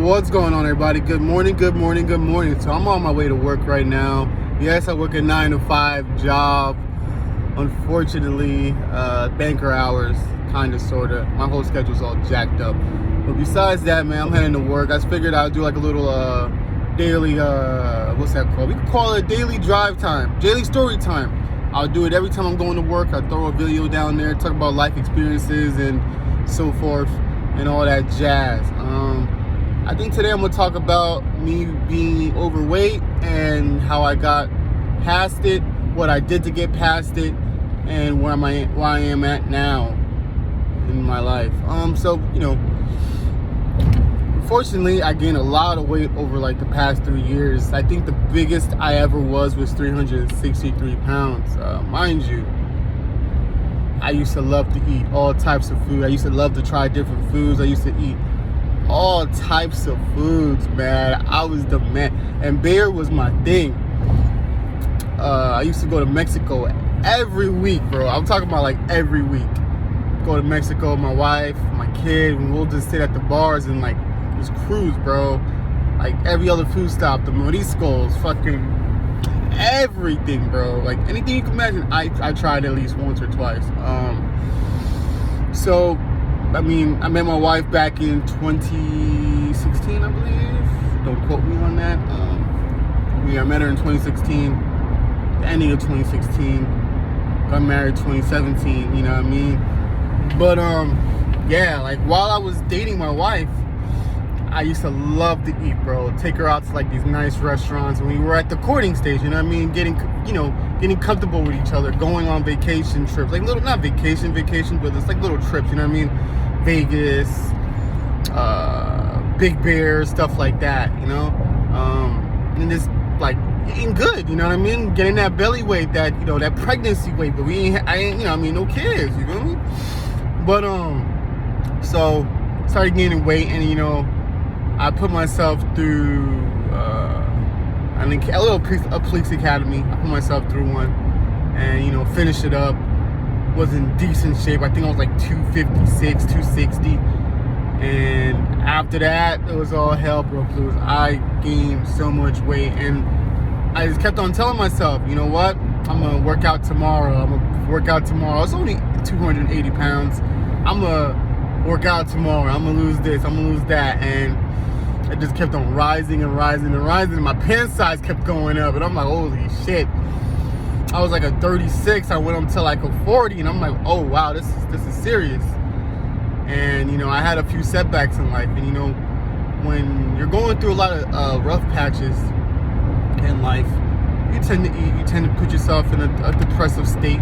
What's going on, everybody? Good morning. So I'm on my way to work right now. Yes, I work a 9 to 5 job. Unfortunately, banker hours, kind of, sort of. My whole schedule's all jacked up. But besides that, man, I'm heading to work. I figured I'd do like a little daily, what's that called? We could call it daily drive time, daily story time. I'll do it every time I'm going to work. I throw a video down there, talk about life experiences and so forth and all that jazz. I think today I'm going to talk about me being overweight and how I got past it, what I did to get past it, and where I am at now in my life. Fortunately, I gained a lot of weight over like the past 3 years. I think the biggest I ever was 363 pounds. Mind you, I used to love to eat all types of food. I used to love to try different foods. I used to eat all types of foods, man. I was the man. And beer was my thing. I used to go to Mexico every week, bro. I'm talking about like every week. Go to Mexico, my wife, my kid, and we'll just sit at the bars and like just cruise, bro. Like every other food stop, the moriscos, fucking everything, bro. Like anything you can imagine, I tried at least once or twice. I met my wife back in 2016, I believe. Don't quote me on that. I met her in 2016, the ending of 2016. Got married 2017, you know what I mean? But, like while I was dating my wife, I used to love to eat, bro. Take her out to like these nice restaurants. When we were at the courting stage, you know what I mean? Getting comfortable with each other, going on vacation trips. Like little, not vacation, but it's like little trips, you know what I mean? Vegas, Big Bear, stuff like that, you know? And just like eating good, you know what I mean? Getting that belly weight, that, you know, that pregnancy weight, but no kids, you feel me? But, so started gaining weight, and, you know, I put myself through a police academy. I put myself through one, and, you know, finished it up. Was in decent shape. I think I was like 256, 260. And after that, it was all hell broke loose. I gained so much weight, and I just kept on telling myself, you know what? I'm gonna work out tomorrow. It's only 280 pounds. I'm gonna work out tomorrow. I'm gonna lose this. I'm gonna lose that. And it just kept on rising and rising and rising. And my pant size kept going up. And I'm like, holy shit. I was like a 36. I went up to like a 40. And I'm like, oh, wow, this is serious. And, you know, I had a few setbacks in life. And, you know, when you're going through a lot of rough patches in life, you tend to eat. You tend to put yourself in a depressive state.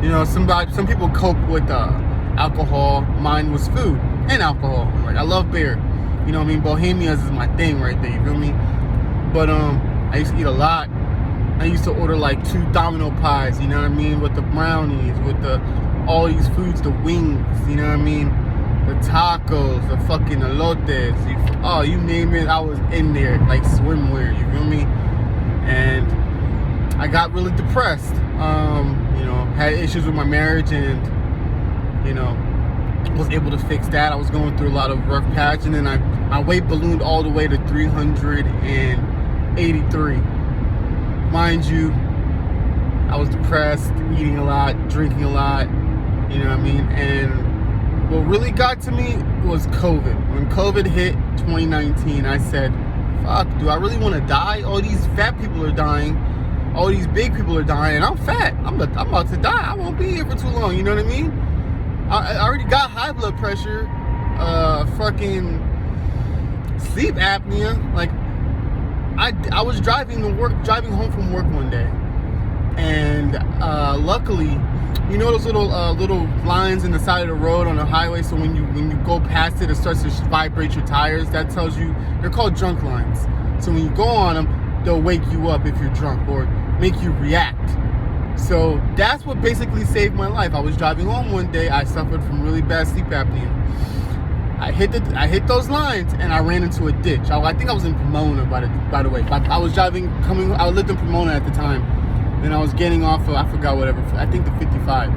You know, some people cope with alcohol. Mine was food and alcohol. Like, I love beer. You know what I mean? Bohemians is my thing right there. You feel me? But I used to eat a lot. I used to order like 2 domino pies. You know what I mean? With the brownies, with all these foods, the wings. You know what I mean? The tacos, the fucking elotes. You name it, I was in there like swimwear. You feel me? And I got really depressed. You know, had issues with my marriage, and, you know, was able to fix that. I was going through a lot of rough patch, and then my weight ballooned all the way to 383. Mind you, I was depressed, eating a lot, drinking a lot, you know what I mean? And what really got to me was COVID. When COVID hit 2019, I said, fuck, do I really want to die? All these fat people are dying. All these big people are dying. I'm fat. I'm about to die. I won't be here for too long, you know what I mean? I already got high blood pressure, fucking sleep apnea. Like, I was driving home from work one day, and luckily, you know those little lines in the side of the road on the highway. So when you go past it, it starts to vibrate your tires. That tells you, they're called drunk lines. So when you go on them, they'll wake you up if you're drunk, or make you react. So that's what basically saved my life. I was driving home one day. I suffered from really bad sleep apnea. I hit those lines, and I ran into a ditch. I think I was in Pomona, by the way. I lived in Pomona at the time. Then I was getting off of, I forgot whatever, I think the 55.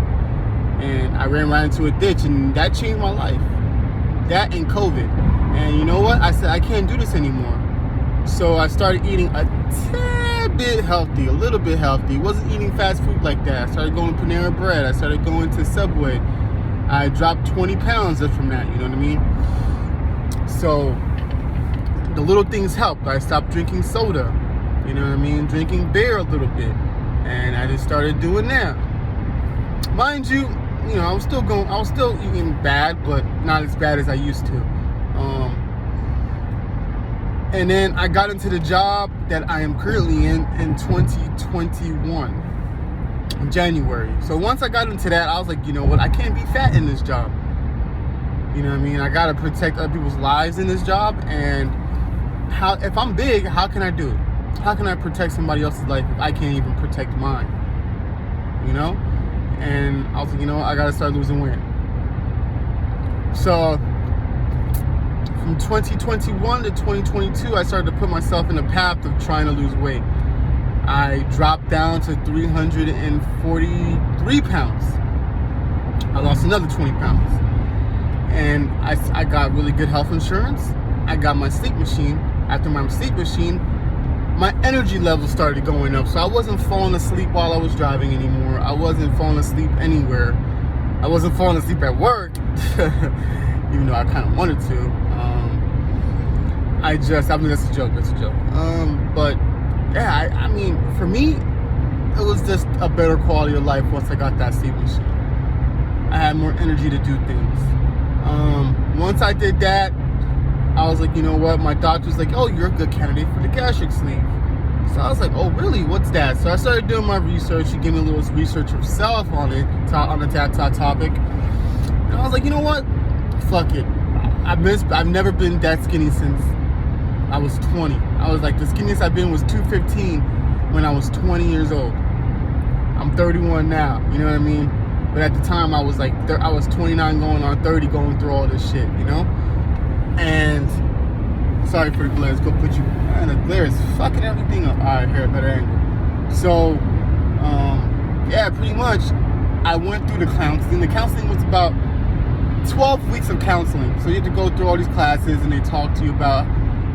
And I ran right into a ditch, and that changed my life. That and COVID. And you know what? I said, I can't do this anymore. So I started eating a tad bit healthy, a little bit healthy. Wasn't eating fast food like that. I started going to Panera Bread. I started going to Subway. I dropped 20 pounds just from that, you know what I mean? So the little things helped. I stopped drinking soda, you know what I mean? Drinking beer a little bit. And I just started doing that. Mind you, I was still eating bad, but not as bad as I used to. And then I got into the job that I am currently in 2021, in January. So once I got into that, I was like, you know what? I can't be fat in this job. You know what I mean? I gotta protect other people's lives in this job. And if I'm big, how can I do it? How can I protect somebody else's life if I can't even protect mine? You know? And I was like, I gotta start losing weight. So from 2021 to 2022, I started to put myself in the path of trying to lose weight. I dropped down to 343 pounds. I lost another 20 pounds. And I got really good health insurance. I got my sleep machine. After my sleep machine, my energy level started going up. So I wasn't falling asleep while I was driving anymore. I wasn't falling asleep anywhere. I wasn't falling asleep at work, even though I kind of wanted to. That's a joke. But yeah, I mean, for me, it was just a better quality of life once I got that sleep machine. I had more energy to do things. Once I did that, I was like, you know what? My doctor was like, oh, you're a good candidate for the gastric sleeve. So I was like, oh, really? What's that? So I started doing my research. She gave me a little research herself on it, on the topic. And I was like, you know what? Fuck it. I've never been that skinny since I was 20. I was like, the skinniest I've been was 215 when I was 20 years old. I'm 31 now, you know what I mean? But at the time, I was 29 going on 30 going through all this shit, you know? And sorry for the glare. Let's go put you. Man, the glare is fucking everything up. All right, here, a better angle. So, yeah, pretty much, I went through the counseling. The counseling was about 12 weeks of counseling. So you have to go through all these classes, and they talk to you about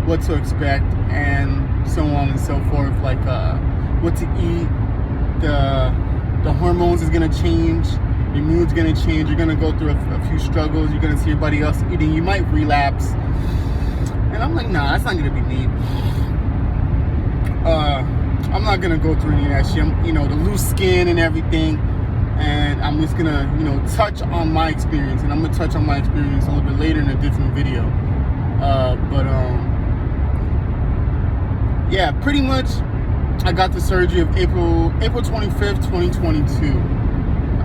what to expect and so on and so forth, like what to eat. The hormones is gonna change. Your mood's gonna change. You're gonna go through a few struggles. You're gonna see everybody else eating. You might relapse. And I'm like, nah, that's not gonna be me. I'm not gonna go through any of that shit. The loose skin and everything. And I'm just gonna, touch on my experience. And I'm gonna touch on my experience a little bit later in a different video. Yeah, pretty much, I got the surgery of April 25th, 2022.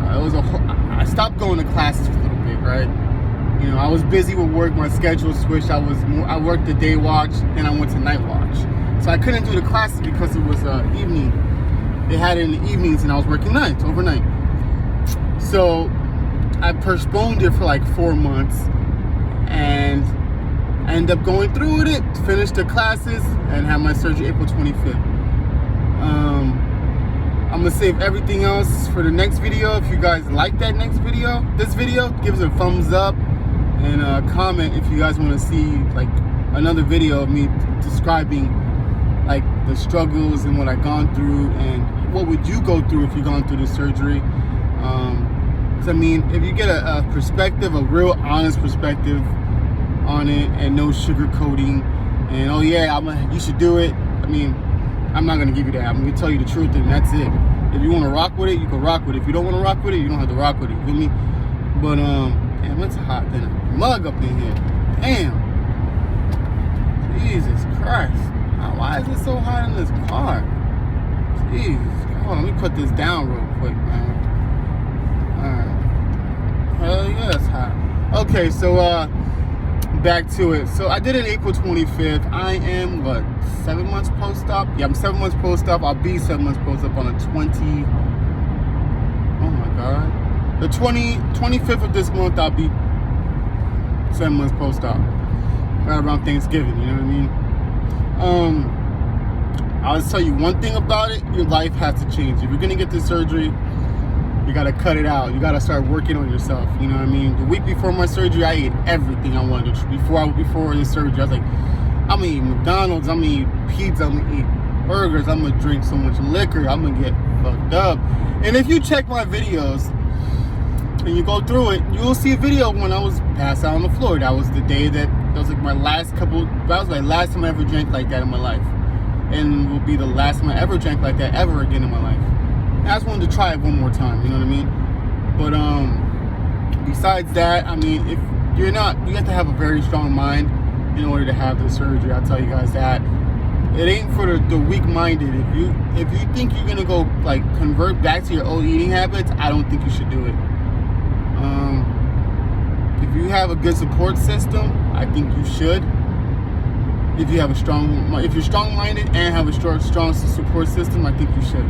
I stopped going to classes for a little bit, right? I was busy with work. My schedule switched. I worked the day watch, then I went to night watch. So I couldn't do the classes because it was evening. They had it in the evenings, and I was working nights, overnight. So I postponed it for like 4 months, and I ended up going through with it, finished the classes, and had my surgery April 25th. I'm gonna save everything else for the next video. If you guys like this video, give us a thumbs up and comment if you guys want to see like another video of me describing like the struggles and what I've gone through, and what would you go through if you've gone through the surgery. Because I mean, if you get a perspective, a real honest perspective on it, and no sugarcoating, and oh yeah, you should do it. I mean, I'm not gonna give you that. I'm gonna tell you the truth, and that's it. If you want to rock with it, you can rock with it. If you don't want to rock with it, you don't have to rock with it. You feel me? But damn, it's hot than a mug up in here. Damn. Jesus Christ. Why is it so hot in this car? Jesus. Hold on, let me put this down real quick, man. Alright. Hell yeah, it's hot. Okay, so back to it. So I did it April 25th. I am 7 months post-op? Yeah, I'm 7 months post-op. I'll be 7 months post-op on the 25th of this month. I'll be 7 months post-op. Right around Thanksgiving, you know what I mean? I'll just tell you one thing about it. Your life has to change. If you're gonna get this surgery, You gotta cut it out. You gotta start working on yourself. You know what I mean? The week before my surgery, I ate everything I wanted. Before the surgery, I was like, I'm gonna eat McDonald's, I'm gonna eat pizza, I'm gonna eat burgers, I'm gonna drink so much liquor, I'm gonna get fucked up. And if you check my videos and you go through it, you will see a video when I was passed out on the floor. That was the day that was like that was my last time I ever drank like that in my life. And will be the last time I ever drank like that ever again in my life. And I just wanted to try it one more time, you know what I mean? But besides that, I mean, if you're not, you have to have a very strong mind in order to have the surgery. I'll tell you guys that. It ain't for the weak-minded. If you think you're gonna go like convert back to your old eating habits, I don't think you should do it. If you have a good support system, I think you should. If you're strong-minded and have a strong support system, I think you should.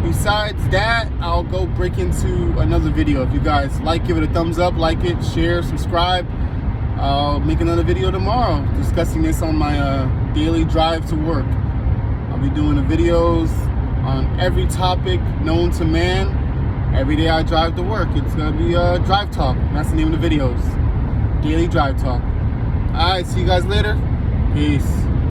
Besides that, I'll go break into another video. If you guys like, give it a thumbs up, like it, share, subscribe. I'll make another video tomorrow discussing this on my daily drive to work. I'll be doing the videos on every topic known to man. Every day I drive to work. It's gonna be Drive Talk. That's the name of the videos. Daily Drive Talk. Alright, see you guys later. Peace.